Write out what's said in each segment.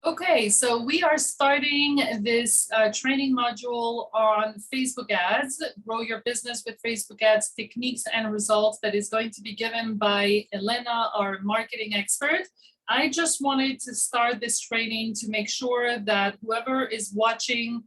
Okay, so we are starting this training module on Facebook ads, grow your business with Facebook ads, techniques and results, that is going to be given by Elena, our marketing expert. I just wanted to start this training to make sure that whoever is watching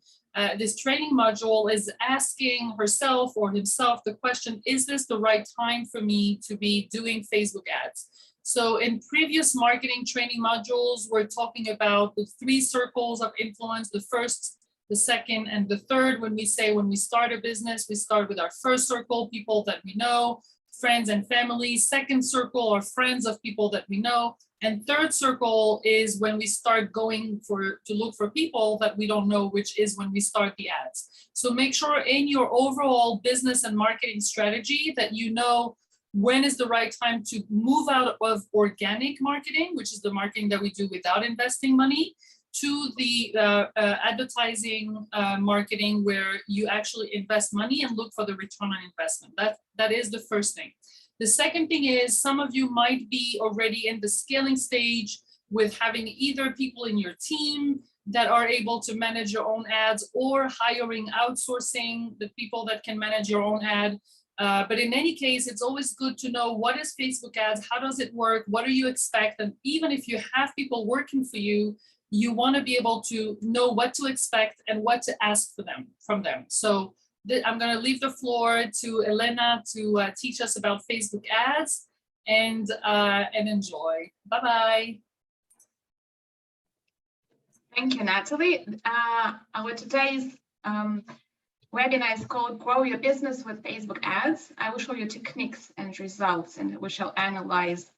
this training module is asking herself or himself the question, is this the right time for me to be doing Facebook ads? So in previous marketing training modules, we're talking about the 3 circles of influence, the first, the second, and the third. When we start a business, we start with our first circle, people that we know, friends and family. Second circle are friends of people that we know. And third circle is when we start going to look for people that we don't know, which is when we start the ads. So make sure in your overall business and marketing strategy that you know when is the right time to move out of organic marketing, which is the marketing that we do without investing money, to the advertising marketing where you actually invest money and look for the return on investment. That is the first thing. The second thing is, some of you might be already in the scaling stage with having either people in your team that are able to manage your own ads, or hiring, outsourcing the people that can manage your own ad. But in any case, it's always good to know, what is Facebook ads? How does it work? What do you expect? And even if you have people working for you, you want to be able to know what to expect and what to ask from them. So I'm going to leave the floor to Elena to teach us about Facebook ads, and enjoy. Bye-bye. Thank you, Natalie. Our today's webinar is called Grow Your Business with Facebook Ads. I will show you techniques and results, and we shall analyze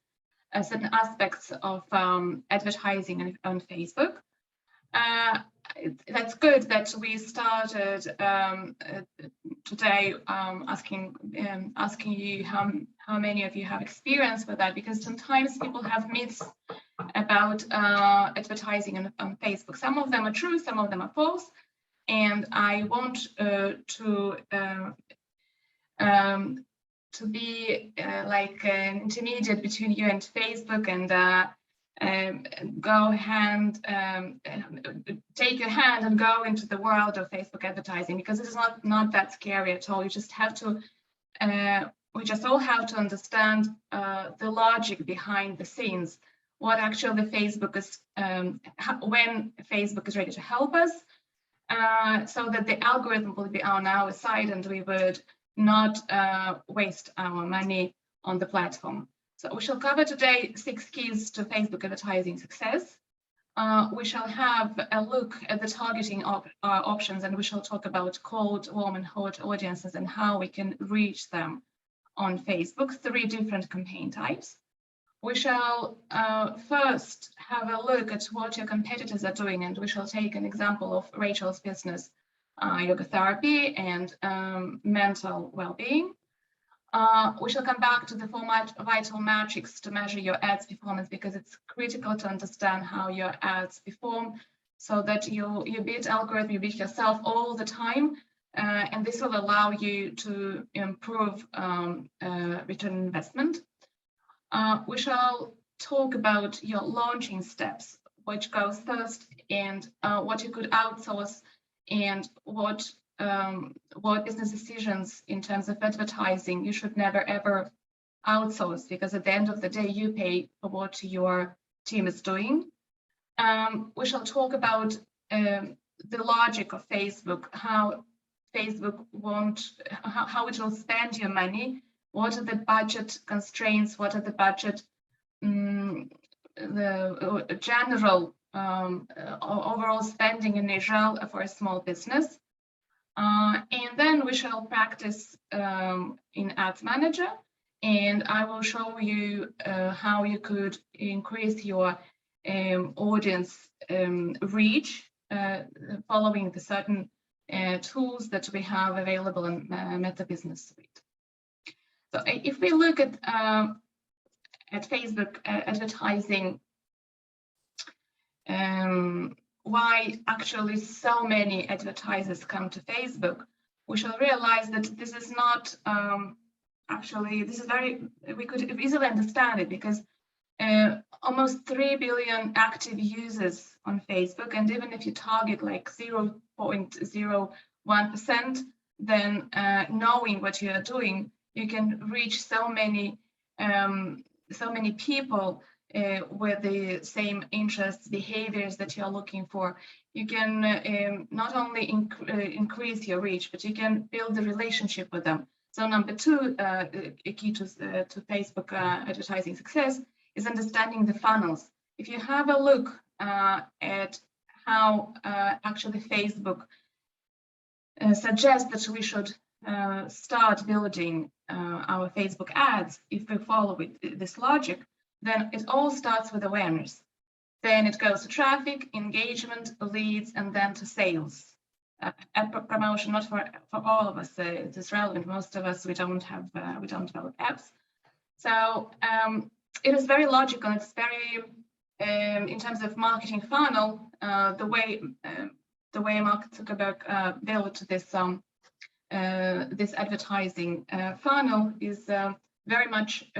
certain aspects of advertising on Facebook. That's good that we started today asking you how many of you have experience with that, because sometimes people have myths about advertising on Facebook. Some of them are true, some of them are false. And I want to be like an intermediate between you and Facebook, and take your hand and go into the world of Facebook advertising, because it is not that scary at all. You just have to, we just all have to understand the logic behind the scenes, what actually Facebook is, when Facebook is ready to help us, so that the algorithm will be on our side and we would not waste our money on the platform. So we shall cover today 6 keys to Facebook advertising success. We shall have a look at the targeting options, and we shall talk about cold, warm, and hot audiences and how we can reach them on Facebook, 3 different campaign types. We shall first have a look at what your competitors are doing, and we shall take an example of Rachel's business, yoga therapy and mental well-being. We shall come back to the 4 vital metrics to measure your ads performance, because it's critical to understand how your ads perform, so that you beat algorithm, you beat yourself all the time, and this will allow you to improve return on investment. We shall talk about your launching steps, which goes first, and what you could outsource, and what business decisions in terms of advertising you should never ever outsource, because at the end of the day you pay for what your team is doing. We shall talk about the logic of Facebook, how Facebook how it will spend your money, what are the budget constraints, what are the budget, the general overall spending initial for a small business. And then we shall practice in Ads Manager, and I will show you how you could increase your audience reach following the certain tools that we have available in Meta Business Suite. So if we look at Facebook advertising, why actually so many advertisers come to Facebook, we shall realize that this is not we could easily understand it, because almost 3 billion active users on Facebook, and even if you target like 0.01%, then knowing what you are doing, you can reach so many people with the same interests, behaviors that you're looking for. You can not only increase your reach, but you can build a relationship with them. So number two, a key to Facebook advertising success is understanding the funnels. If you have a look at how actually Facebook suggests that we should start building our Facebook ads, if we follow this logic, then it all starts with awareness. Then it goes to traffic, engagement, leads, and then to sales. Ad promotion, not for all of us, it is relevant. Most of us, we don't develop apps. So it is very logical. It's very, in terms of marketing funnel, the way Mark Zuckerberg built this this advertising funnel is very much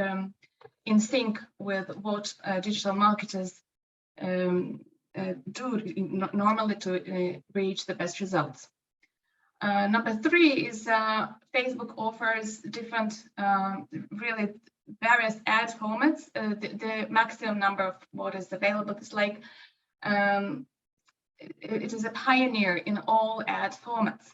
in sync with what digital marketers do normally to reach the best results. Number three is Facebook offers different, really various ad formats. The maximum number of what is available is like, it is a pioneer in all ad formats.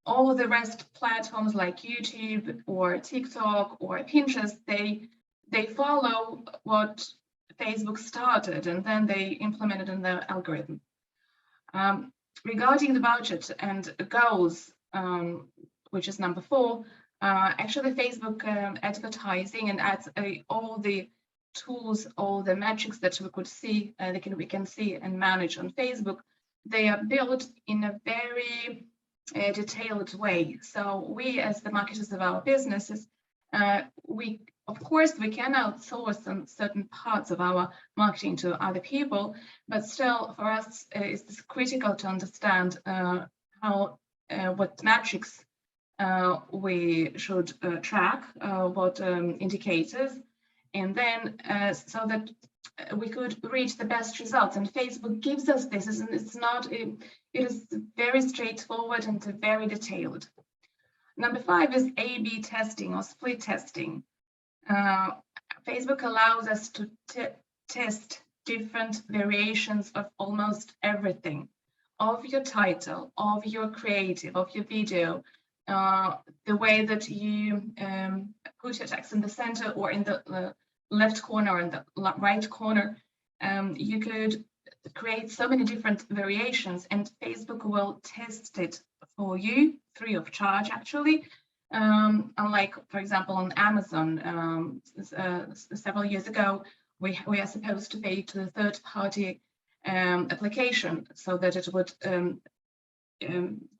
All of the rest platforms like YouTube or TikTok or Pinterest, they follow what Facebook started and then they implemented in the algorithm. Regarding the budget and goals, which is number four, actually Facebook advertising and ads, all the tools, all the metrics that we could see, we can see and manage on Facebook, they are built in a very detailed way. So we, as the marketers of our businesses, of course, we can outsource some certain parts of our marketing to other people, but still, for us, it's critical to understand what metrics we should track, what indicators, and then so that we could reach the best results. And Facebook gives us this, and it is very straightforward and very detailed. Number five is A/B testing or split testing. Facebook allows us to test different variations of almost everything, of your title, of your creative, of your video, the way that you put your text in the center or in the left corner or in the right corner. You could create so many different variations, and Facebook will test it for you free of charge, actually. Unlike, for example, on Amazon, several years ago, we are supposed to pay to the third-party application so that it would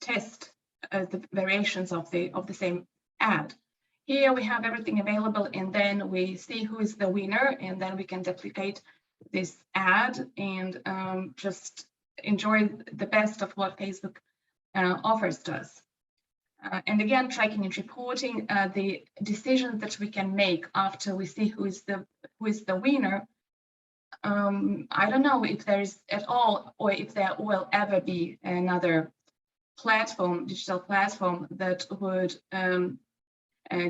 test the variations of the same ad. Here we have everything available, and then we see who is the winner, and then we can duplicate this ad and just enjoy the best of what Facebook offers to us. And again, tracking and reporting the decisions that we can make after we see who is the winner. I don't know if there is at all, or if there will ever be another platform, digital platform, that would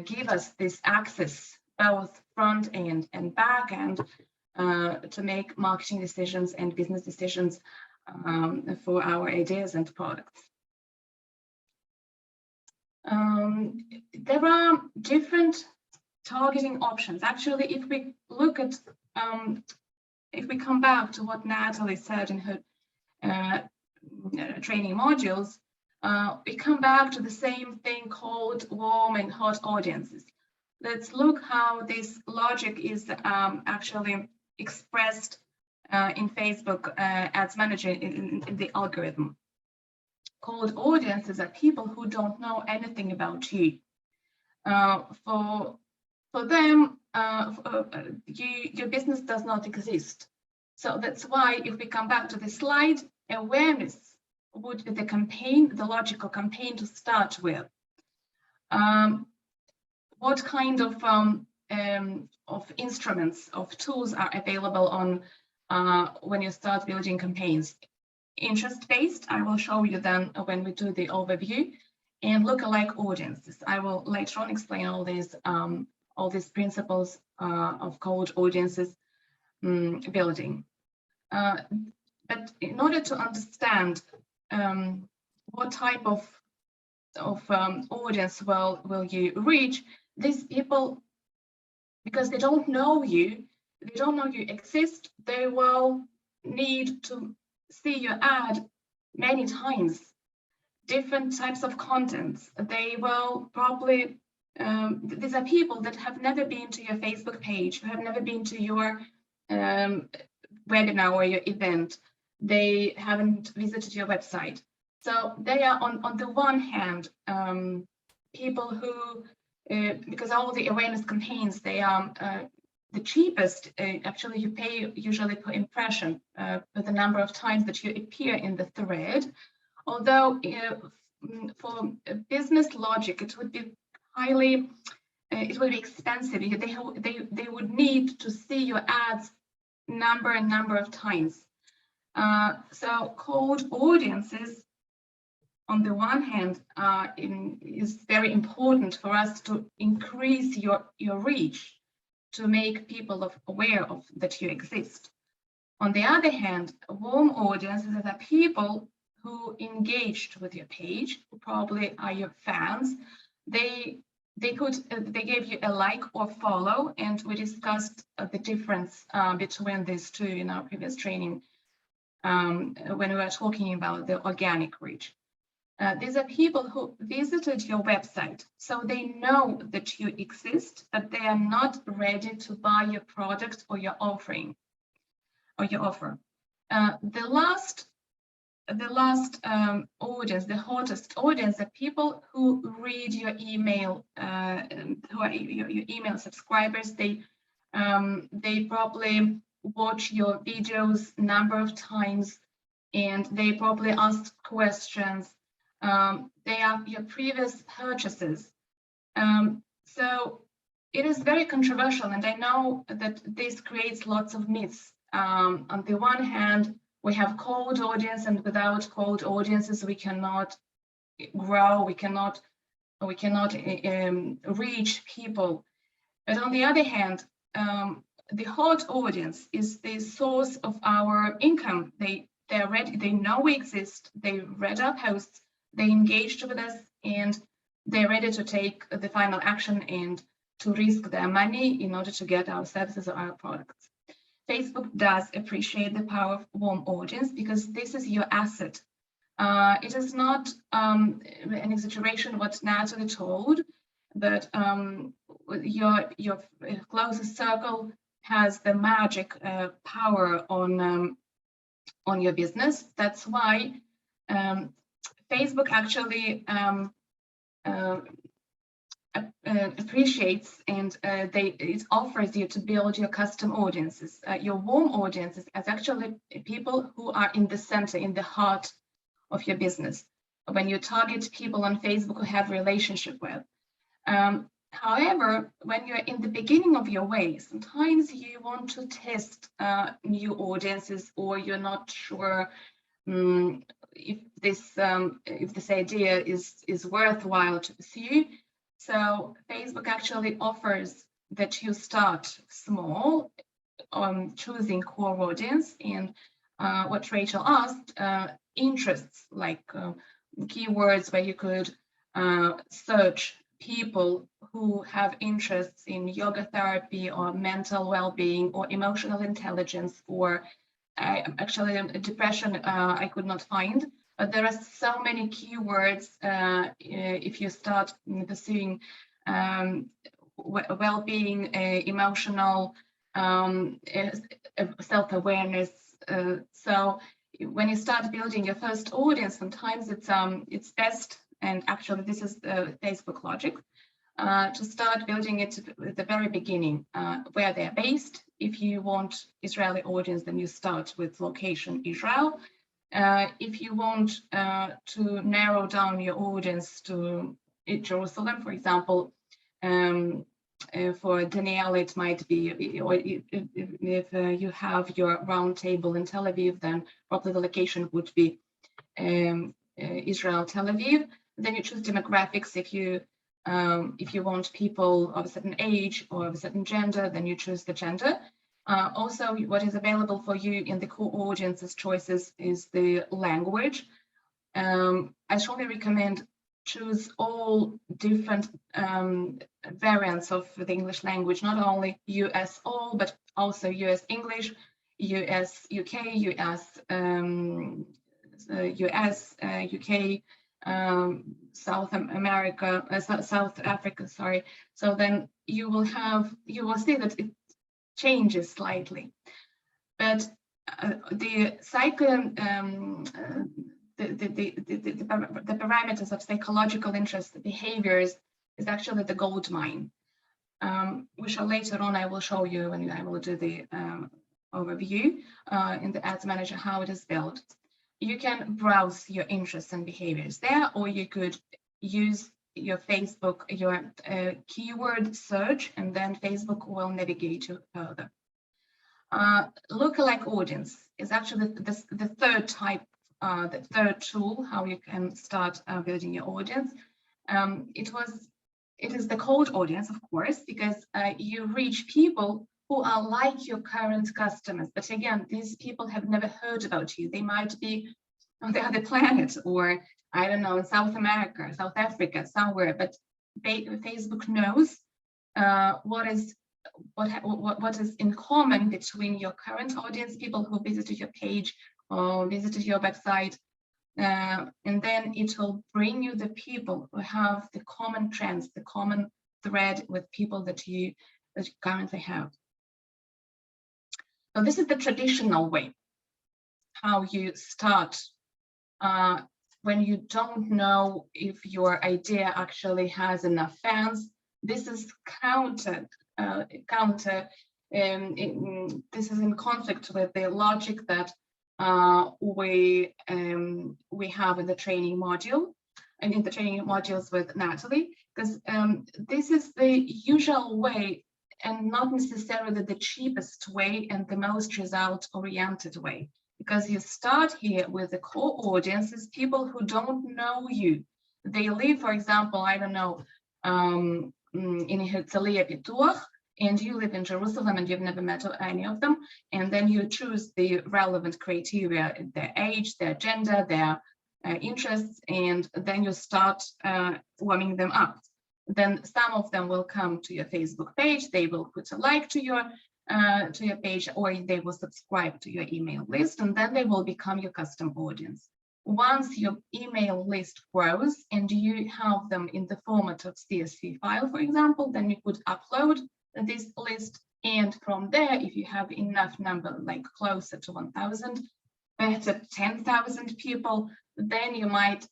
give us this access, both front end and back end, to make marketing decisions and business decisions for our ideas and products. There are different targeting options. Actually, if we look at, if we come back to what Natalie said in her training modules, we come back to the same thing called warm and hot audiences. Let's look how this logic is actually expressed in Facebook Ads Manager in the algorithm. Cold audiences are people who don't know anything about you. For them, your business does not exist. So that's why, if we come back to the slide, awareness would be the campaign, the logical campaign to start with. What kind of instruments, of tools are available on when you start building campaigns. Interest-based, I will show you then when we do the overview, and lookalike audiences. I will later on explain all these principles of cold audiences building. But in order to understand what type of audience will you reach, these people, because they don't know you exist, they will need to see your ad many times, different types of content. They will probably, these are people that have never been to your Facebook page, who have never been to your webinar or your event. They haven't visited your website. So they are on the one hand, people who, because all the awareness campaigns, they are the cheapest. Actually, you pay usually per impression, for the number of times that you appear in the thread. Although for business logic, it would be highly, it would be expensive. They would need to see your ads number of times. So cold audiences, on the one hand, is very important for us to increase your reach, to make people aware of that you exist. On the other hand, warm audiences are people who engaged with your page, who probably are your fans. They gave you a like or follow, and we discussed the difference between these two in our previous training when we were talking about the organic reach. These are people who visited your website, so they know that you exist, but they are not ready to buy your product or your offering or your offer. The last audience, the hottest audience, are people who read your email, who are your email subscribers. They probably watch your videos a number of times, and they probably ask questions. They are your previous purchases. So it is very controversial, and I know that this creates lots of myths. On the one hand, we have cold audience, and without cold audiences, we cannot grow, we cannot reach people. But on the other hand, the hot audience is the source of our income. They're ready, they know we exist, they read our posts, they engaged with us, and they're ready to take the final action and to risk their money in order to get our services or our products. Facebook does appreciate the power of warm audience because this is your asset. It is not an exaggeration what Natalie told, but your closest circle has the magic power on your business. That's why Facebook actually appreciates and it offers you to build your custom audiences. Your warm audiences as actually people who are in the center, in the heart of your business. When you target people on Facebook who have relationship with. However, when you're in the beginning of your way, sometimes you want to test new audiences, or you're not sure if this idea is worthwhile to pursue. So Facebook actually offers that you start small on choosing core audience, and what Rachel asked, interests like keywords where you could search people who have interests in yoga therapy or mental well-being or emotional intelligence or actually depression. I could not find. But there are so many keywords if you start pursuing well-being, emotional, self-awareness. So when you start building your first audience, sometimes it's best, and actually this is the Facebook logic, to start building it at the very beginning, where they're based. If you want Israeli audience, then you start with location Israel. If you want to narrow down your audience to Jerusalem, for example, for Danielle, it might be, or if you have your round table in Tel Aviv, then probably the location would be Israel, Tel Aviv. Then you choose demographics. If you want people of a certain age or of a certain gender, then you choose the gender. Also, what is available for you in the core audiences choices is the language. I strongly recommend choose all different variants of the English language, not only US all, but also US English, US UK, US UK, South America, South Africa, sorry. So then you will see that it changes slightly, but the parameters of psychological interest, the behaviors, is actually the gold mine. Which later on I will show you when I will do the overview in the Ads Manager how it is built. You can browse your interests and behaviors there, or you could use your Facebook, your keyword search, and then Facebook will navigate you further. Lookalike audience is actually the third type, the third tool how you can start building your audience. It is the cold audience, of course, because you reach people who are like your current customers. But again, these people have never heard about you. They might be on the other planet, or I don't know, in South America, South Africa, somewhere. But Facebook knows what is in common between your current audience, people who visited your page or visited your website, and then it will bring you the people who have the common trends, the common thread with people that you currently have. So this is the traditional way how you start when you don't know if your idea actually has enough fans. This is this is in conflict with the logic that we have in the training module and in the training modules with Natalie, because this is the usual way and not necessarily the cheapest way and the most result-oriented way, because you start here with the core audiences, people who don't know you. They live, for example, I don't know, in Herzliya Pituach, and you live in Jerusalem and you've never met any of them, and then you choose the relevant criteria, their age, their gender, their interests, and then you start warming them up. Then some of them will come to your Facebook page, they will put a like to your page, or they will subscribe to your email list, and then they will become your custom audience. Once your email list grows and you have them in the format of CSV file, for example, then you could upload this list, and from there, if you have enough number, like closer to 1,000, better 10,000 people, then you might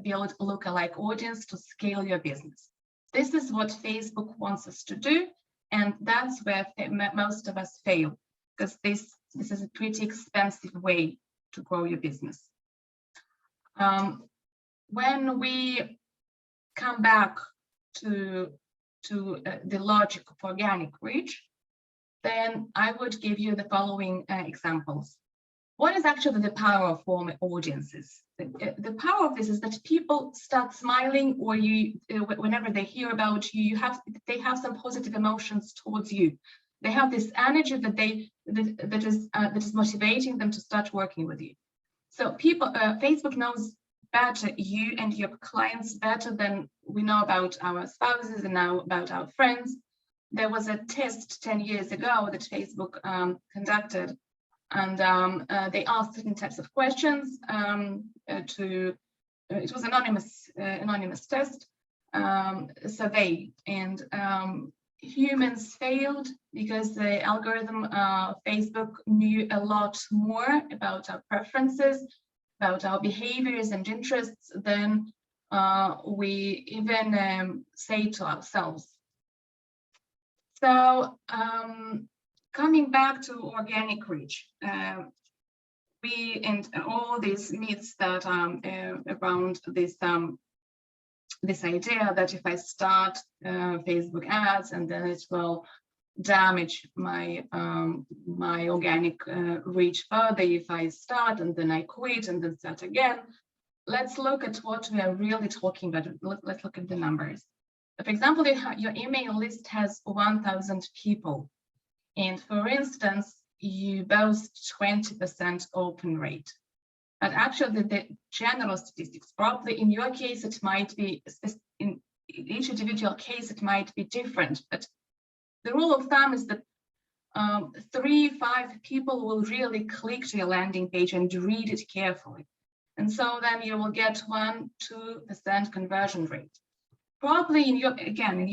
build a lookalike audience to scale your business. This is what Facebook wants us to do, and that's where most of us fail, because this is a pretty expensive way to grow your business. When we come back to the logic of organic reach, then I would give you the following examples. What is actually the power of warm audiences? The power of this is that people start smiling, or whenever they hear about you, they have some positive emotions towards you. They have this energy that is motivating them to start working with you. So Facebook knows better you and your clients better than we know about our spouses and now about our friends. There was a test 10 years ago that Facebook conducted, and they asked certain types of questions it was anonymous test survey, and humans failed because the algorithm Facebook knew a lot more about our preferences, about our behaviors and interests than we even say to ourselves. So coming back to organic reach, and all these myths that around this this idea that if I start Facebook ads and then it will damage my my organic reach further if I start and then I quit and then start again. Let's look at what we are really talking about. Let's look at the numbers. For example, your email list has 1,000 people, and for instance, you boast 20% open rate. But actually, the general statistics, probably in your case, it might be, in each individual case, it might be different. But the rule of thumb is that 3-5 people will really click to your landing page and read it carefully. And so then you will get 1-2% conversion rate. Probably in your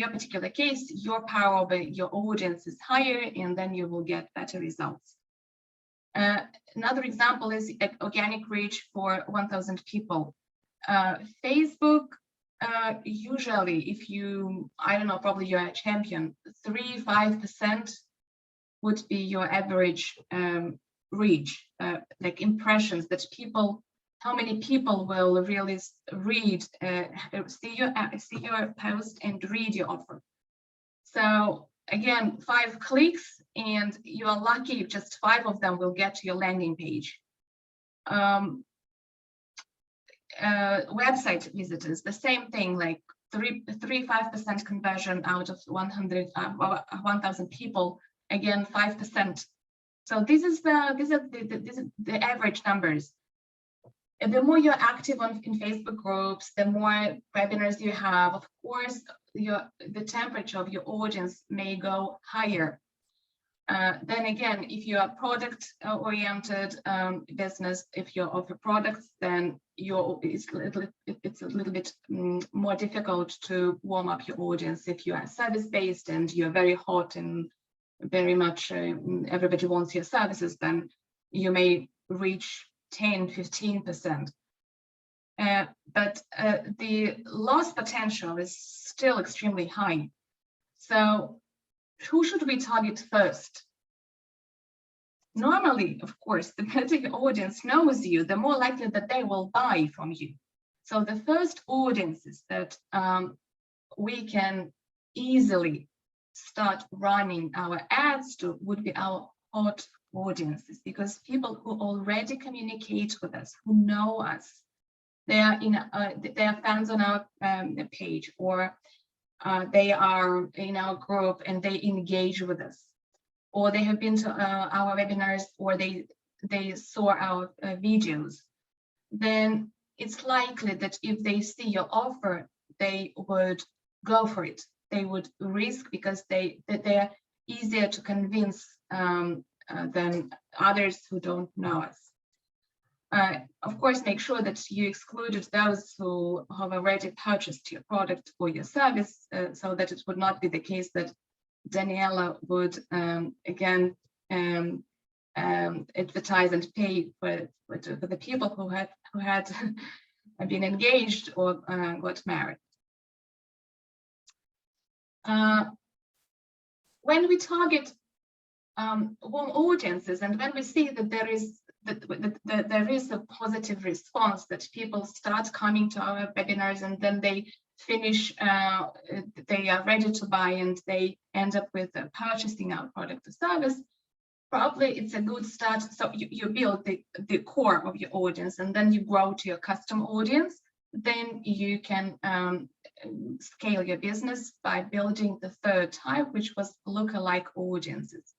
particular case, your power over your audience is higher, and then you will get better results. Another example is organic reach for 1,000 people. Facebook, usually, if you, I don't know, probably you're a champion, 3-5% would be your average reach, like impressions that people, how many people will really read, see your post and read your offer. So again, 5 clicks and you are lucky if just 5 of them will get to your landing page. Website visitors, the same thing, like 3-5% conversion out of 1,000 people, again 5%. So these are the average numbers. And the more you're active in Facebook groups, the more webinars you have, of course, the temperature of your audience may go higher. Then again, if you are product-oriented business, if you offer products, then it's a little bit more difficult to warm up your audience. If you are service-based and you're very hot and very much everybody wants your services, then you may reach 10-15%. But the loss potential is still extremely high. So who should we target first? Normally, of course, the better your audience knows you, the more likely that they will buy from you. So the first audiences that we can easily start running our ads to would be our hot audiences, because people who already communicate with us, who know us, they are fans on our page, or they are in our group and they engage with us, or they have been to our webinars, or they saw our videos. Then it's likely that if they see your offer, they would go for it. They would risk, because they're easier to convince than others who don't know us. Of course, make sure that you excluded those who have already purchased your product or your service, so that it would not be the case that Daniela would again advertise and pay for the people who had been engaged or got married. When we target warm audiences, and when we see that there is a positive response, that people start coming to our webinars and then they finish, they are ready to buy and they end up with purchasing our product or service, probably it's a good start. So you build the core of your audience, and then you grow to your custom audience. Then you can scale your business by building the third type, which was lookalike audiences.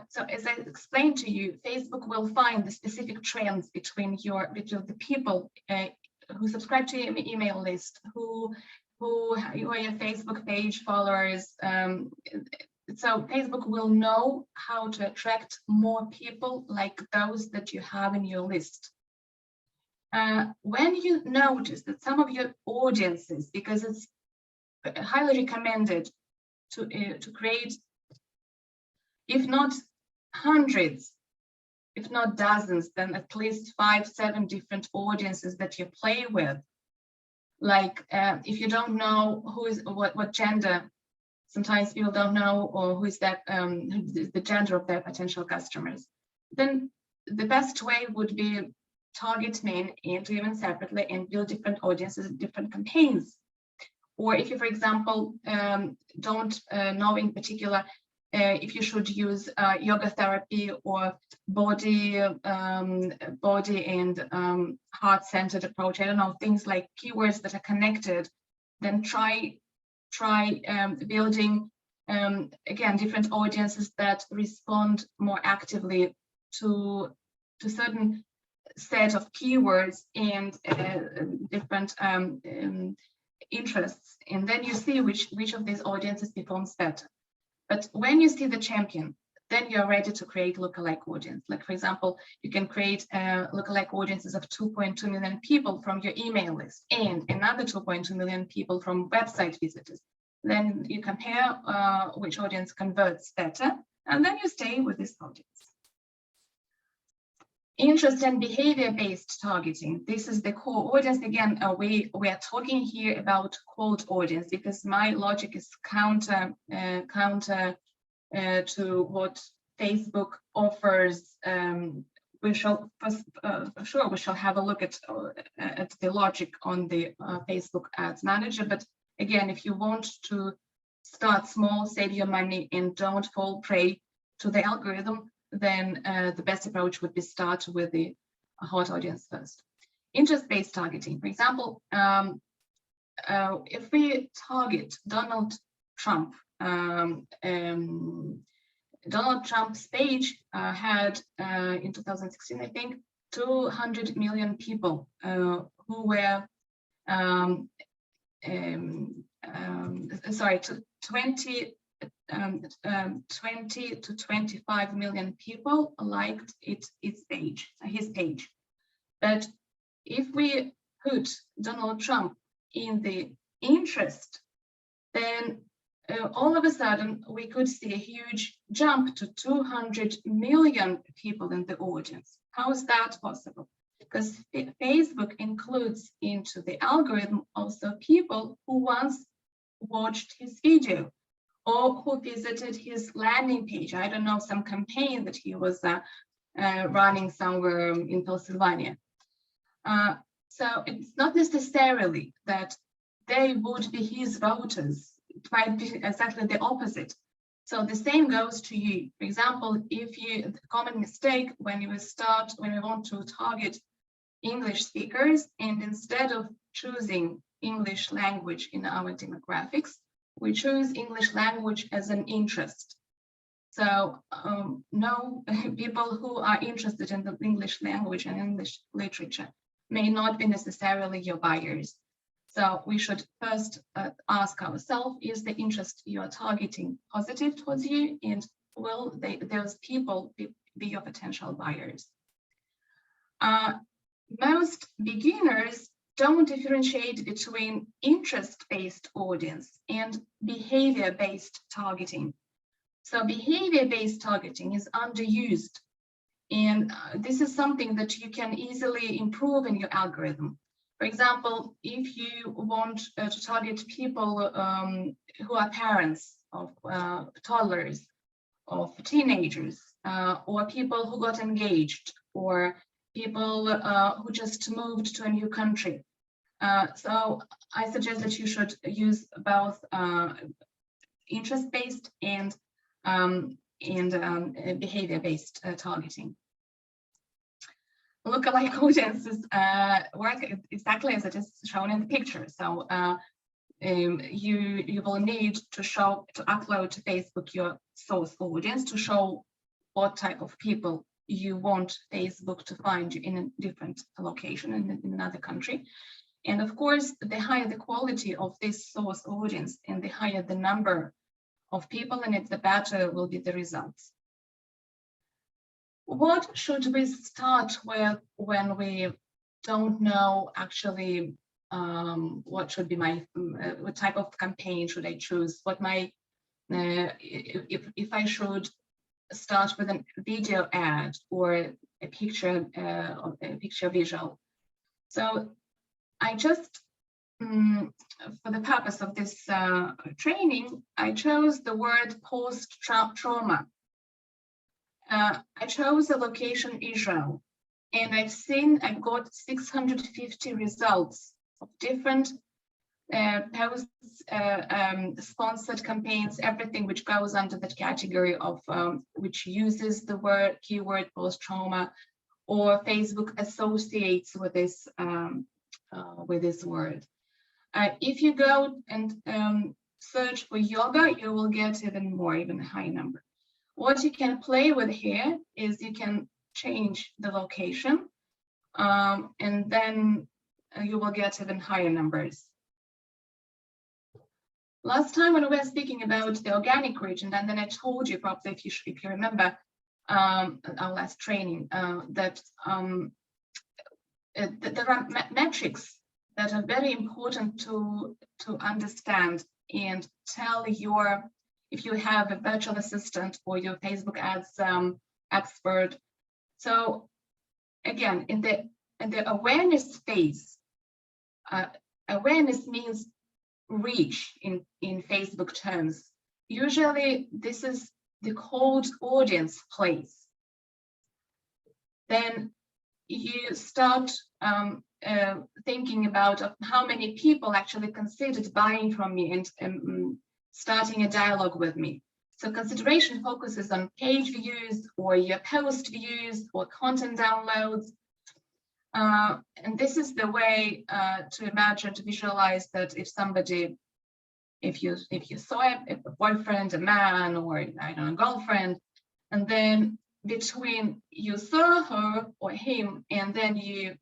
So as I explained to you, Facebook will find the specific trends between the people who subscribe to your email list, who are your Facebook page followers. So Facebook will know how to attract more people like those that you have in your list. When you notice that some of your audiences, because it's highly recommended to create, if not hundreds, if not dozens, then at least 5-7 different audiences that you play with. Like if you don't know who is what gender, sometimes people don't know, or who is that the gender of their potential customers, then the best way would be target men and women separately and build different audiences, different campaigns. Or if you, for example, don't know in particular if you should use yoga therapy or body and heart-centered approach, I don't know, things like keywords that are connected, then try building again different audiences that respond more actively to certain set of keywords and different interests, and then you see which of these audiences performs better. But when you see the champion, then you're ready to create lookalike audience. Like, for example, you can create lookalike audiences of 2.2 million people from your email list and another 2.2 million people from website visitors. Then you compare which audience converts better, and then you stay with this audience. Interest and behavior-based targeting. This is the core audience. Again, we are talking here about cold audience because my logic is counter to what Facebook offers. We shall have a look at the logic on the Facebook Ads Manager. But again, if you want to start small, save your money, and don't fall prey to the algorithm, then the best approach would be start with the hot audience first. Interest-based targeting. For example, if we target Donald Trump, Donald Trump's page had in 2016, I think, 200 million people who were, sorry, 20 to 25 million people liked his page. But if we put Donald Trump in the interest, then all of a sudden we could see a huge jump to 200 million people in the audience. How is that possible? Because Facebook includes into the algorithm also people who once watched his video or who visited his landing page. I don't know, some campaign that he was running somewhere in Pennsylvania. So it's not necessarily that they would be his voters. It might be exactly the opposite. So the same goes to you. For example, if you, the common mistake when we want to target English speakers, and instead of choosing English language in our demographics, we choose English language as an interest. So no, people who are interested in the English language and English literature may not be necessarily your buyers. So we should first ask ourselves, is the interest you are targeting positive towards you, and will those people be your potential buyers? Most beginners don't differentiate between interest-based audience and behavior-based targeting. So behavior-based targeting is underused, and this is something that you can easily improve in your algorithm. For example, if you want to target people who are parents of toddlers, of teenagers, or people who got engaged, or people who just moved to a new country. So I suggest that you should use both interest-based and behavior-based targeting. Lookalike audiences work exactly as it is shown in the picture. So you will need to upload to Facebook your source audience to show what type of people you want Facebook to find you in a different location in another country. And of course, the higher the quality of this source audience and the higher the number of people in it, the better will be the results. What should we start with when we don't know actually what should be my, what type of campaign should I choose? What my, if I should start with a video ad or a picture visual. So I just, for the purpose of this training, I chose the word post-trauma. I chose the location Israel. And I've got 650 results of different posts, sponsored campaigns, everything which goes under that category of which uses the word keyword post-trauma, or Facebook associates with this word. If you go and search for yoga, you will get even a high number. What you can play with here is you can change the location, and then you will get even higher numbers. Last time when we were speaking about the organic reach, and then I told you, probably if you remember our last training, that there are metrics that are very important to understand and tell your, if you have a virtual assistant or your Facebook ads expert. So again, in the awareness phase, awareness means reach in Facebook terms. Usually this is the cold audience place. Then you start thinking about how many people actually considered buying from me and starting a dialogue with me. So consideration focuses on page views or your post views or content downloads. And this is the way to imagine, to visualize that if somebody, if you saw a boyfriend, a man, or I don't know, a girlfriend, and then between you saw her or him and then you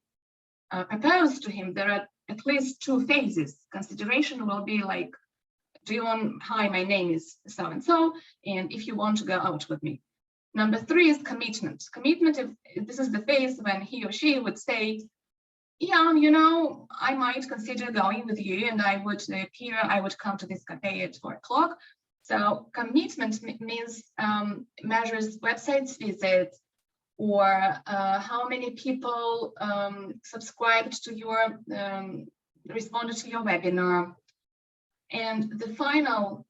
propose to him, there are at least two phases. Consideration will be like, do you want, hi, my name is so-and-so, and if you want to go out with me. Number 3 is commitment. Commitment, if this is the phase when he or she would say, yeah, you know, I might consider going with you, and I would appear, I would come to this cafe at 4 o'clock. So commitment means measures websites visits, or how many people subscribed to your, responded to your webinar. And the final,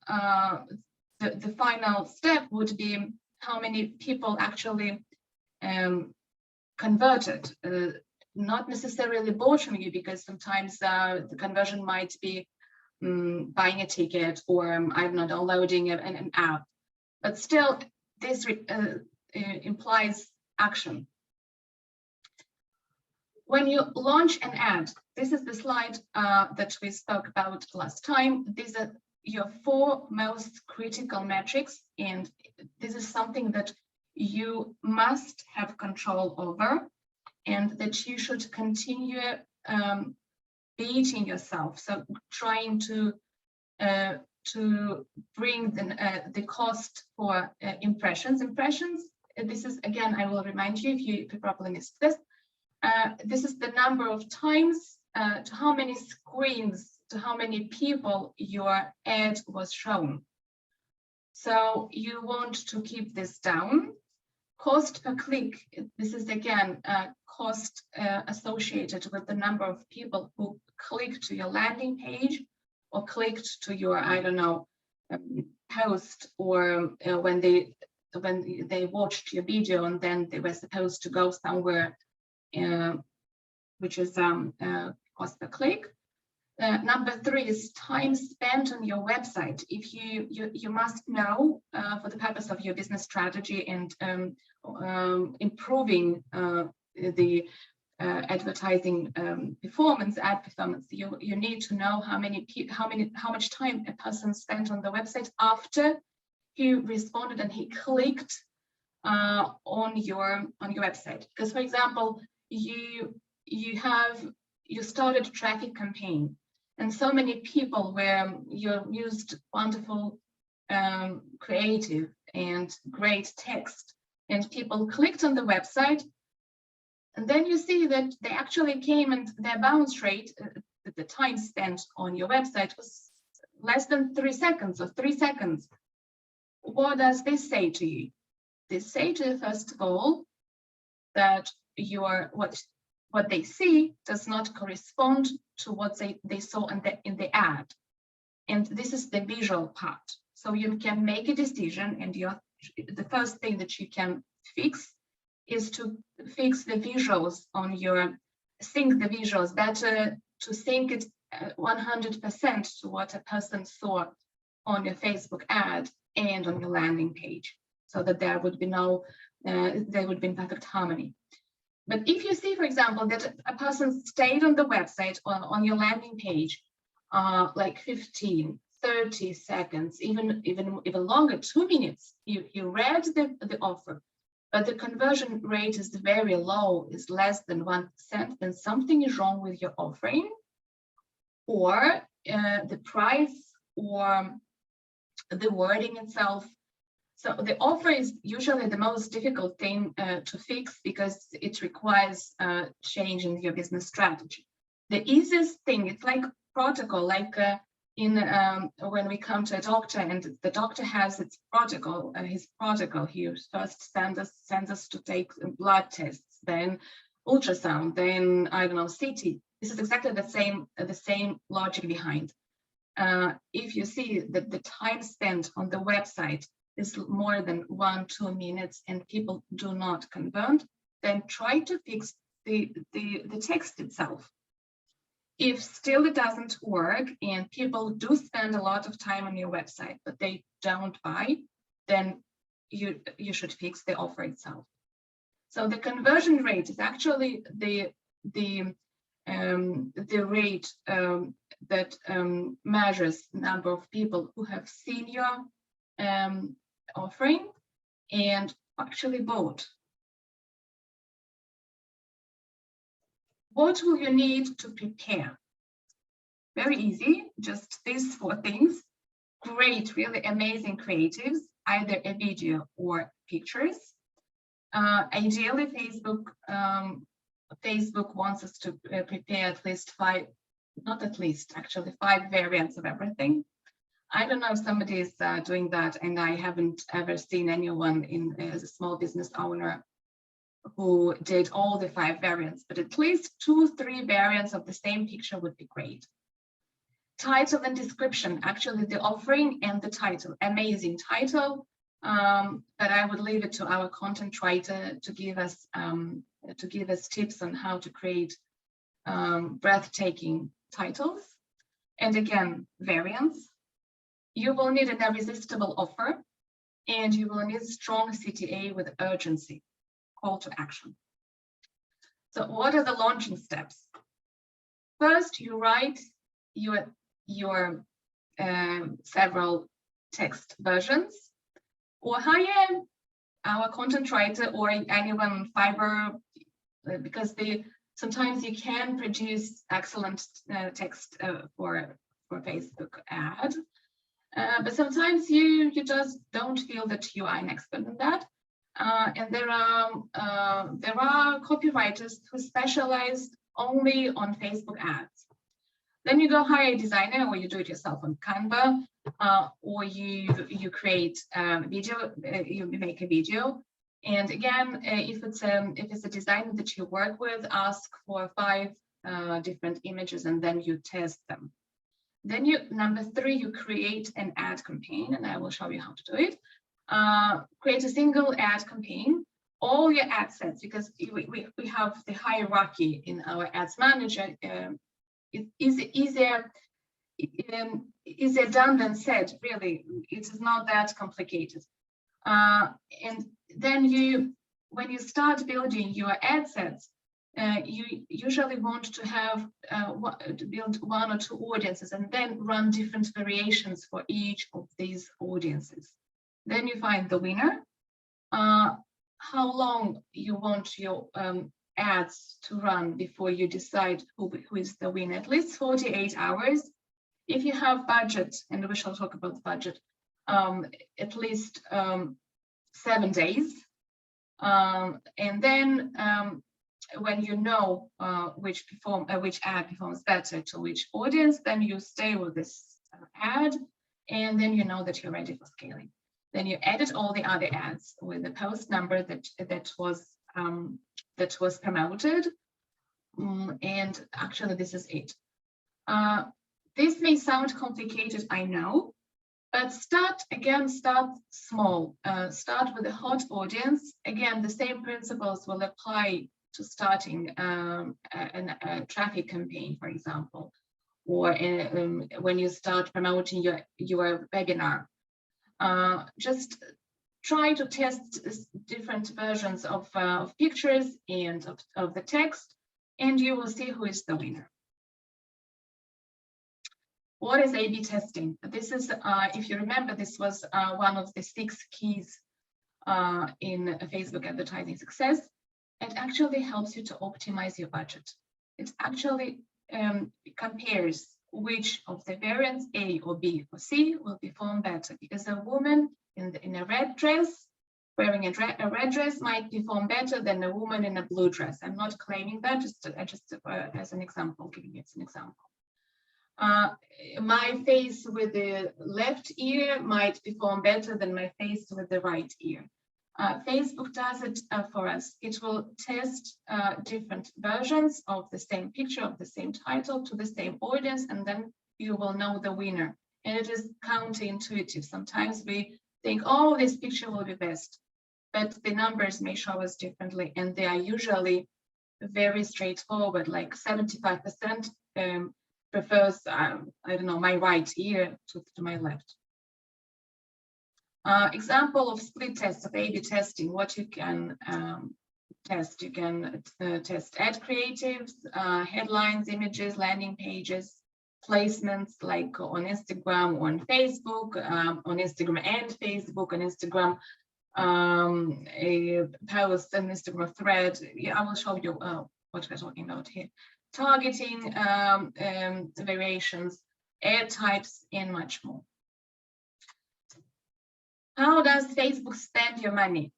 the final step would be how many people actually converted, not necessarily bought from you, because sometimes the conversion might be buying a ticket or I'm not downloading an app, but still this implies action. When you launch an ad, this is the slide that we spoke about last time. These are your 4 most critical metrics, and this is something that you must have control over and that you should continue beating yourself. So trying to bring the cost for impressions. This is, again, I will remind you if you probably missed this. This is the number of times, to how many screens, to how many people your ad was shown. So you want to keep this down. Cost per click, this is again cost associated with the number of people who clicked to your landing page or clicked to your, I don't know, post, or when they watched your video and then they were supposed to go somewhere, which is cost per click. Number 3 is time spent on your website. If you must know for the purpose of your business strategy and improving the advertising performance, ad performance, you need to know how much time a person spent on the website after he responded and he clicked on your website. Because, for example, you started a traffic campaign, and so many people where you used wonderful creative and great text, and people clicked on the website, and then you see that they actually came and their bounce rate, the time spent on your website, was less than 3 seconds or 3 seconds. What does this say to you? This say to you, first of all, that what they see does not correspond to what they saw in the ad. And this is the visual part. So you can make a decision, and the first thing that you can fix is to fix the visuals on your, sync the visuals better, to sync it 100% to what a person saw on your Facebook ad and on your landing page, so that there would be no, they would be in perfect harmony. But if you see, for example, that a person stayed on the website or on your landing page, like 15, 30 seconds, even longer, 2 minutes, you read the offer, but the conversion rate is very low, is less than 1%, then something is wrong with your offering, or the price, or the wording itself. So the offer is usually the most difficult thing to fix, because it requires change in your business strategy. The easiest thing, it's like protocol, like when we come to a doctor and the doctor has its protocol, his protocol, he first sends us to take blood tests, then ultrasound, then I don't know, CT. This is exactly the same logic behind. If you see that the time spent on the website is more than 1-2 minutes and people do not convert, then try to fix the text itself. If still it doesn't work and people do spend a lot of time on your website but they don't buy, then you should fix the offer itself. So the conversion rate is actually the rate that measures number of people who have seen your offering and actually bought. What will you need to prepare? Very easy, just these 4 things. Great, really amazing creatives, either a video or pictures. Ideally, Facebook wants us to prepare at least 5, not at least, actually 5 variants of everything. I don't know if somebody is doing that, and I haven't ever seen anyone as a small business owner who did all the 5 variants, but at least 2-3 variants of the same picture would be great. Title and description, actually the offering and the title, amazing title, but I would leave it to our content writer to give us tips on how to create breathtaking titles. And again, variants. You will need an irresistible offer, and you will need strong CTA with urgency, call to action. So what are the launching steps? First, you write your several text versions, or hire our content writer or anyone on Fiverr, because sometimes you can produce excellent text for Facebook ad. But sometimes you just don't feel that you are an expert in that. And there are copywriters who specialize only on Facebook ads. Then you go hire a designer, or you do it yourself on Canva, or you create video, you make a video. And again, if it's a designer that you work with, ask for 5 different images and then you test them. Then number 3, you create an ad campaign, and I will show you how to do it. Create a single ad campaign, all your ad sets, because we have the hierarchy in our ads manager. It is easier done than said, really. It is not that complicated. And then when you start building your ad sets, you usually want to have build 1 or 2 audiences and then run different variations for each of these audiences. Then you find the winner, how long you want your ads to run before you decide who is the winner, at least 48 hours. If you have budget, and we shall talk about the budget, at least 7 days. And then when you know which ad performs better to which audience, then you stay with this ad, and then you know that you're ready for scaling. Then you edit all the other ads with the post number that was promoted, and actually this is it. This may sound complicated, I know, But start small. Start with a hot audience. Again, the same principles will apply to starting a traffic campaign, for example, or when you start promoting your webinar. Just try to test different versions of pictures and of the text, and you will see who is the winner. What is A/B testing? This is, if you remember, this was one of the 6 keys in Facebook advertising success. It actually helps you to optimize your budget. It actually compares which of the variants, A or B or C, will perform better, because a woman in a red dress, wearing a red dress, might perform better than a woman in a blue dress. I'm not claiming that, just as an example, giving it an example. My face with the left ear might perform better than my face with the right ear. Facebook does it for us. It will test different versions of the same picture, of the same title, to the same audience, and then you will know the winner. And it is counterintuitive. Sometimes we think, oh, this picture will be best, but the numbers may show us differently, and they are usually very straightforward, like 75% prefers, I don't know, my right ear to my left. Example of split tests, of A/B testing, what you can test. You can test ad creatives, headlines, images, landing pages, placements like on Instagram or on Facebook, on Instagram and Facebook, on Instagram, a post, an Instagram thread. Yeah, I will show you what we're talking about here. Targeting, variations, ad types, and much more. How does Facebook spend your money?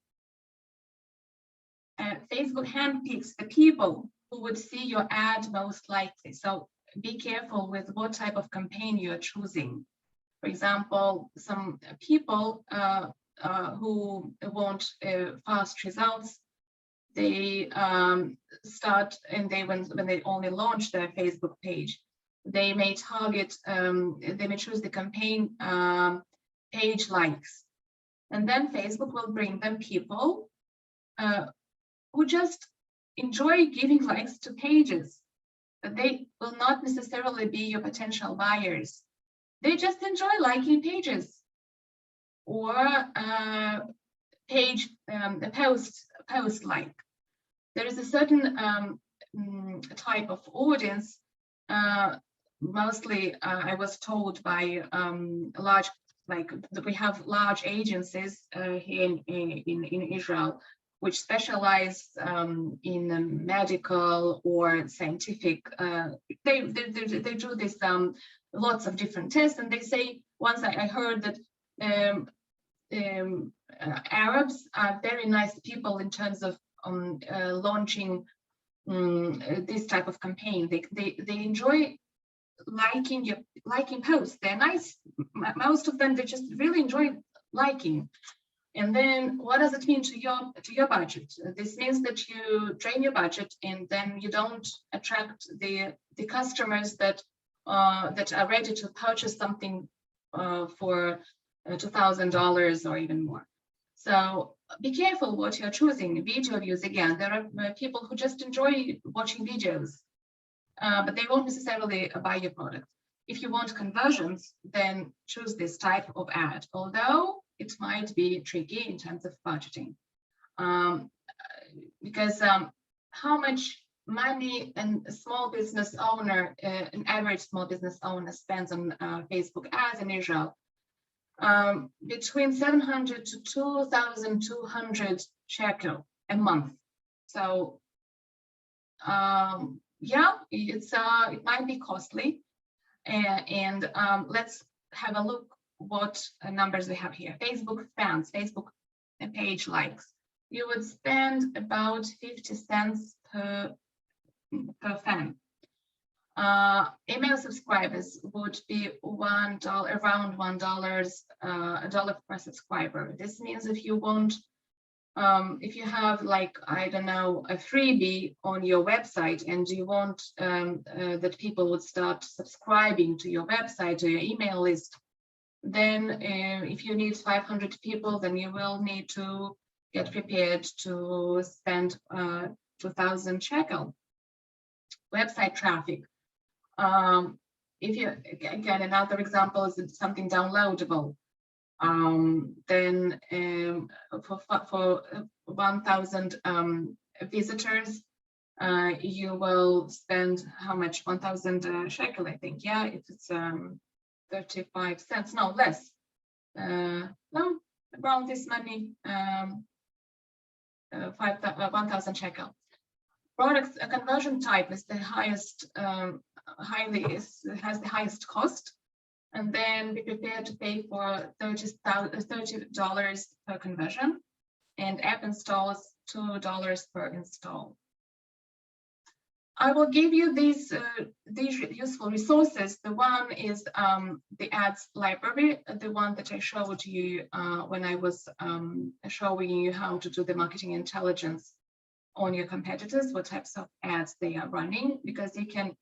Facebook handpicks the people who would see your ad most likely. So be careful with what type of campaign you're choosing. For example, some people who want fast results, they start, and when they only launch their Facebook page, they may target, they may choose the campaign page likes, and then Facebook will bring them people who just enjoy giving likes to pages. But they will not necessarily be your potential buyers. They just enjoy liking pages or page a post like. There is a certain type of audience. Mostly, I was told by large, like we have large agencies here in Israel, which specialize in medical or scientific. They do this lots of different tests, and they say, once I heard that Arabs are very nice people in terms of launching this type of campaign. They enjoy liking posts. They're nice. Most of them, they just really enjoy liking. And then what does it mean to your budget? This means that you drain your budget, and then you don't attract the customers that are ready to purchase something for $2,000 or even more. So be careful what you're choosing. Video views, again, there are people who just enjoy watching videos, but they won't necessarily buy your product. If you want conversions, then choose this type of ad, although it might be tricky in terms of budgeting, because how much money a small business owner, an average small business owner, spends on Facebook ads in Israel? Between 700 to 2,200 shekel a month. So yeah, it might be costly, and let's have a look what numbers we have here. Facebook fans, Facebook page likes. You would spend about 50 cents per fan. Email subscribers would be around $1 per subscriber. This means if you want, if you have, like, I don't know, a freebie on your website, and you want that people would start subscribing to your website, to your email list, then if you need 500 people, then you will need to get prepared to spend 2,000 shekel. Website traffic. If you, again, another example is something downloadable. Then for 1,000 visitors, you will spend how much? 1,000 shekel, I think. Yeah, if it's 35 cents, no, less. No, around this money, 1,000 shekel. Products conversion type is the highest, has the highest cost, and then be prepared to pay for $30 per conversion, and app installs $2 per install. I will give you these useful resources. The one is the ads library, the one that I showed you when I was showing you how to do the marketing intelligence on your competitors, what types of ads they are running, because you can,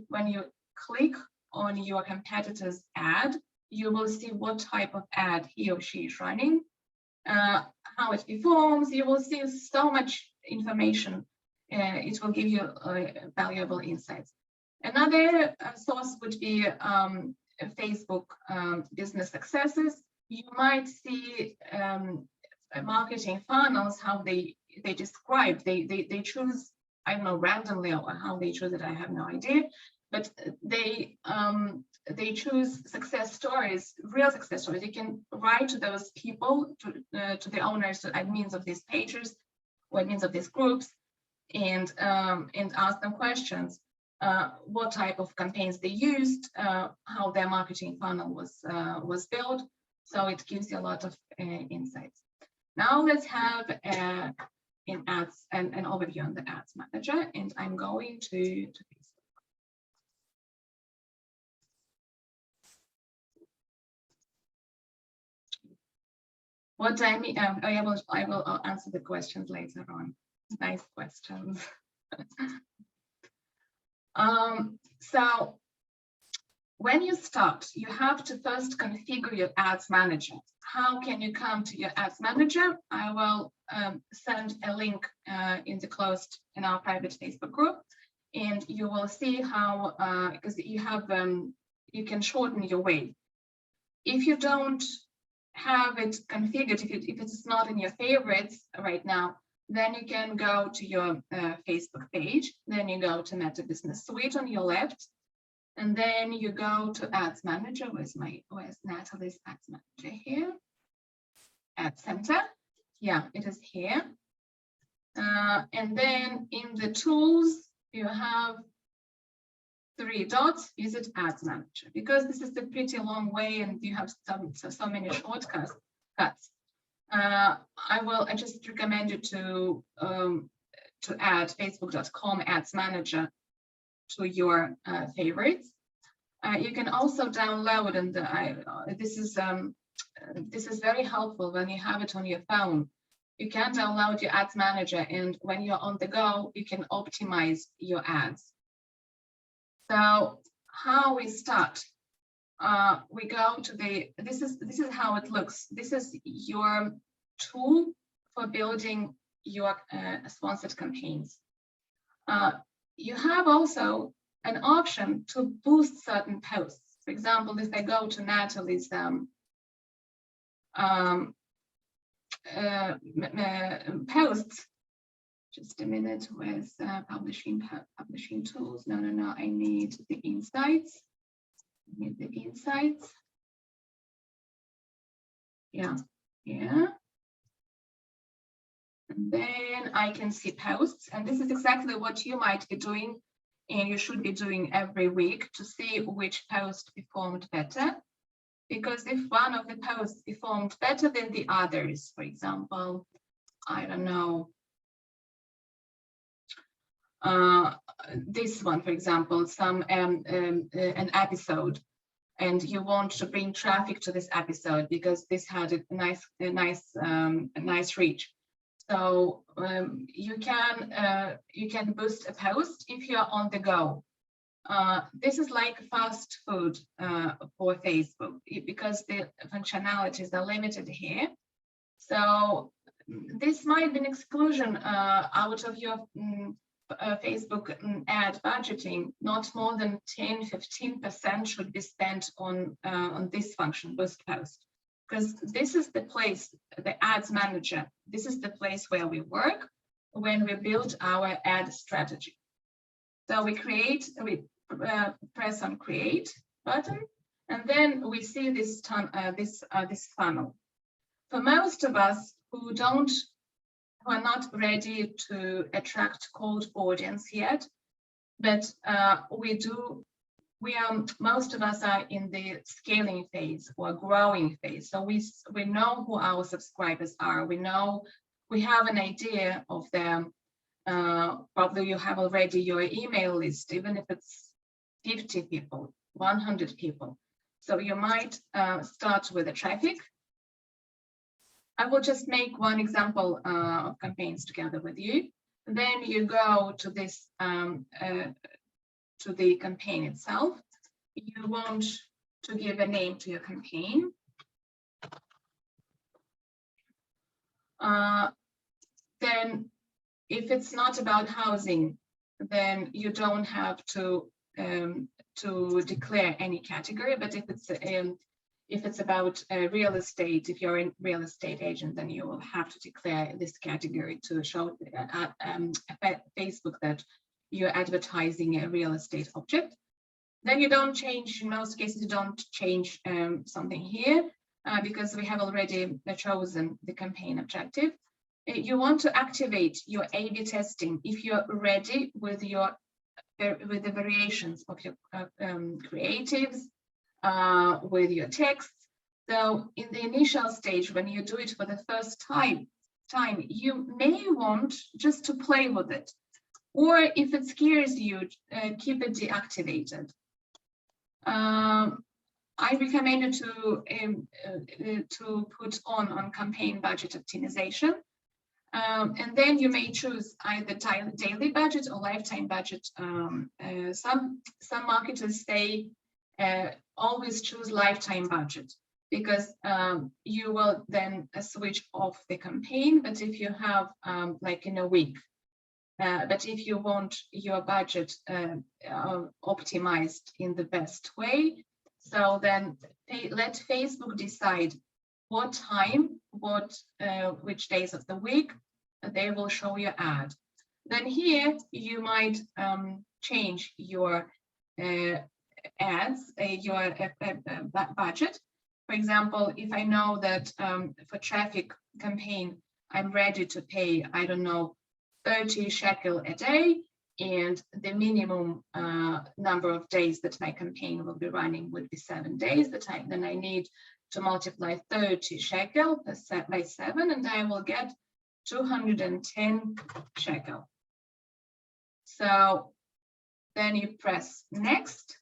when you click on your competitor's ad, you will see what type of ad he or she is running, how it performs. You will see so much information. It will give you valuable insights. Another source would be Facebook business successes. You might see marketing funnels, how they describe, they choose, I don't know, randomly, or how they choose it, I have no idea, but they choose success stories, real success stories. You can write to those people, to the owners, to admins of these pages, or admins of these groups, and ask them questions. What type of campaigns they used, how their marketing funnel was built. So it gives you a lot of insights. Now let's have an overview on the Ads Manager, and I'm going to Facebook. What I mean, I will answer the questions later on. Nice questions. So when you start, you have to first configure your Ads Manager. How can you come to your Ads Manager? I will send a link in our private Facebook group, and you will see how, because you have, you can shorten your way. If you don't have it configured, if it's not in your favorites right now, then you can go to your Facebook page. Then you go to Meta Business Suite on your left, and then you go to Ads Manager. Where's Natalie's Ads Manager here? Ad Center. Yeah, it is here. And then in the tools, you have 3 dots. Visit Ads Manager, because this is a pretty long way, and you have so many shortcuts. I just recommend you to add Facebook.com Ads Manager to your favorites. You can also download, and this is very helpful when you have it on your phone. You can download your Ads Manager, and when you're on the go, you can optimize your ads. So how we start? We go to this is how it looks. This is your tool for building your sponsored campaigns. You have also an option to boost certain posts. For example, if I go to Natalie's posts, just a minute, with publishing tools. No, I need the insights. Yeah. And then I can see posts, and this is exactly what you might be doing, and you should be doing every week, to see which post performed better. Because if one of the posts performed better than the others, for example, I don't know, this one, for example, an episode, and you want to bring traffic to this episode because this had a nice reach. So you can boost a post if you're on the go. This is like fast food for Facebook because the functionalities are limited here. So this might be an exclusion out of your Facebook ad budgeting. Not more than 10-15% should be spent on this function, Boost Post, because this is the place, the ads manager, this is the place where we work when we build our ad strategy. So we press on create button, and then we see this this funnel. For most of us who are not ready to attract cold audience yet, but most of us are in the scaling phase or growing phase. So we know who our subscribers are. We have an idea of them. Probably you have already your email list, even if it's 50 people, 100 people. So you might start with the traffic. I will just make one example of campaigns together with you. Then you go to this to the campaign itself. You want to give a name to your campaign. Then if it's not about housing, then you don't have to declare any category. But if it's about real estate, if you're a real estate agent, then you will have to declare this category to show Facebook that you're advertising a real estate object. Then you don't change, in most cases, you don't change something here because we have already chosen the campaign objective. You want to activate your A/B testing if you're ready with the variations of your creatives, with your text. So in the initial stage, when you do it for the first time, you may want just to play with it, or if it scares you, keep it deactivated. I recommend to put on campaign budget optimization. And then you may choose either daily budget or lifetime budget. Some marketers say always choose lifetime budget because you will then switch off the campaign. But if you have like in a week, but if you want your budget optimized in the best way, so then let Facebook decide what time, which days of the week they will show your ad. Then here you might change your ads, your budget. For example, if I know that for traffic campaign, I'm ready to pay, I don't know, 30 shekel a day, and the minimum number of days that my campaign will be running would be 7 days. Then I need to multiply 30 shekel by 7, and I will get 210 shekel. So then you press next.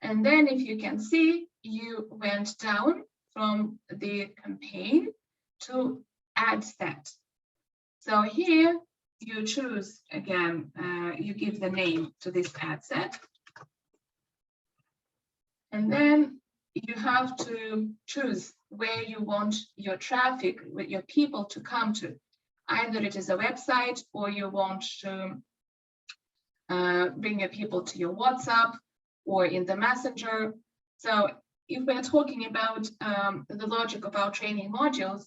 And then if you can see, you went down from the campaign to ad set. So here you choose again, you give the name to this ad set. And then you have to choose where you want your traffic, with your people to come to. Either it is a website or you want to bring your people to your WhatsApp or in the Messenger. So if we're talking about the logic of our training modules,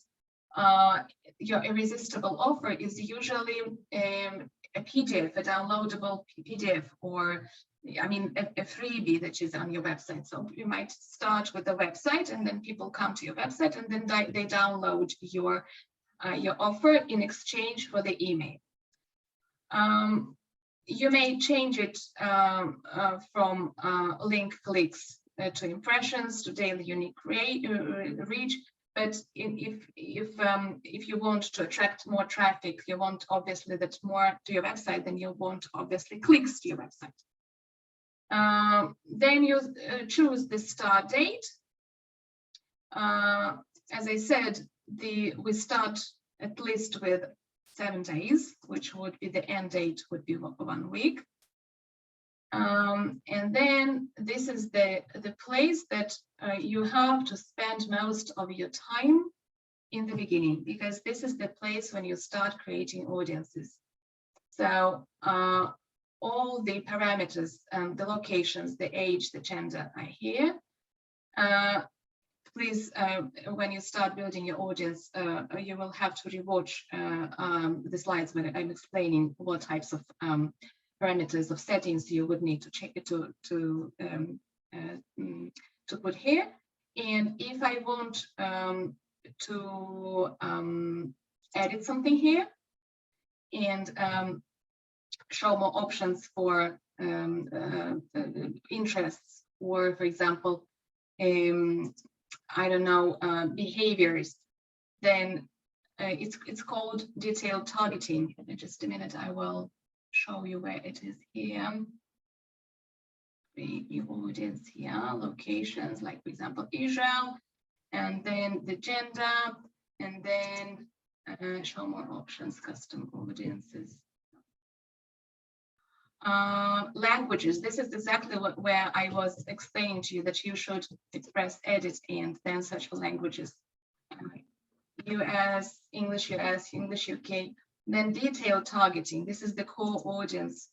your irresistible offer is usually a PDF, a downloadable PDF, or I mean a freebie that is on your website. So you might start with the website, and then people come to your website, and then they download your offer in exchange for the email. You may change it from link clicks to impressions to daily unique reach. But if you want to attract more traffic, you want obviously that more to your website, then you want obviously clicks to your website. Then you choose the start date. As I said, we start at least with 7 days, which would be the end date would be 1 week. And then this is the place that you have to spend most of your time in the beginning, because this is the place when you start creating audiences. So all the parameters, the locations, the age, the gender are here. Please, when you start building your audience, you will have to rewatch the slides when I'm explaining what types of parameters of settings you would need to check it to put here. And if I want to edit something here and show more options for interests, or for example, I don't know, behaviors, then it's called detailed targeting. In just a minute, I will show you where it is here. The audience here, locations, like for example, Israel, and then the gender, and then show more options, custom audiences. Languages, this is exactly where I was explaining to you that you should express, edit, and then search for languages. US, English US, English UK. Then detailed targeting, this is the core audience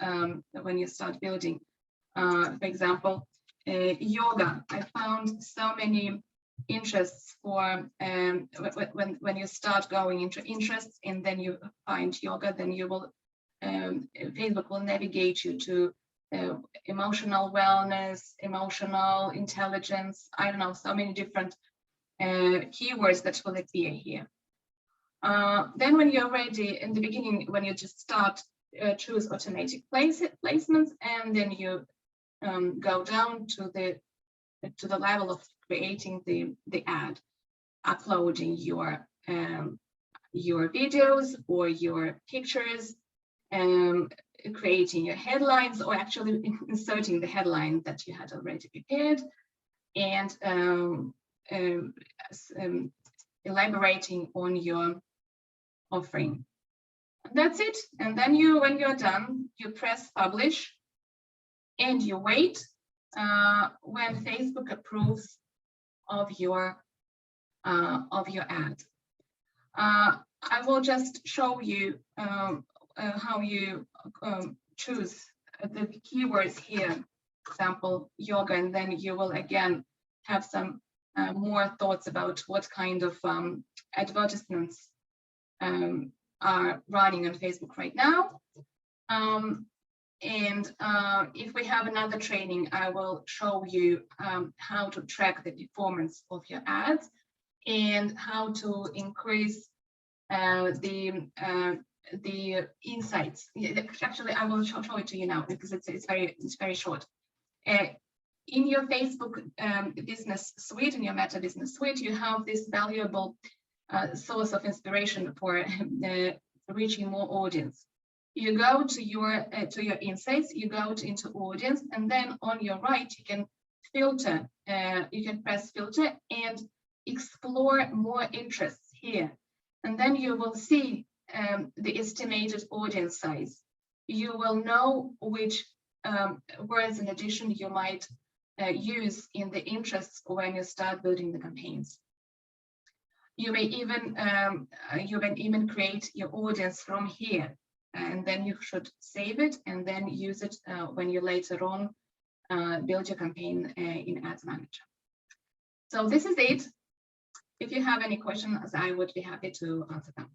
when you start building. For example, yoga. I found so many interests for when you start going into interests and then you find yoga, then you will Facebook will navigate you to emotional wellness, emotional intelligence. I don't know, so many different keywords that will appear here. Then when you're ready in the beginning, when you just start, choose automatic placements, and then you go down to the level of creating the ad, uploading your videos or your pictures, creating your headlines, or actually inserting the headline that you had already prepared, and elaborating on your offering. That's it. And then when you're done, you press publish and you wait when Facebook approves of your ad. I will just show you how you choose the keywords here, for example, yoga, and then you will again have some more thoughts about what kind of advertisements are running on Facebook right now. And if we have another training, I will show you how to track the performance of your ads and how to increase the insights. Actually, I will show it to you now because it's very short. In your Facebook business suite, in your Meta business suite, you have this valuable source of inspiration for reaching more audience. You go to your insights, you go into audience, and then on your right you can filter. You can press filter and explore more interests here, and then you will see the estimated audience size. You will know which words in addition you might use in the interests when you start building the campaigns. You may even create your audience from here, and then you should save it and then use it when you later on build your campaign in Ads Manager. So this is it. If you have any questions, I would be happy to answer them.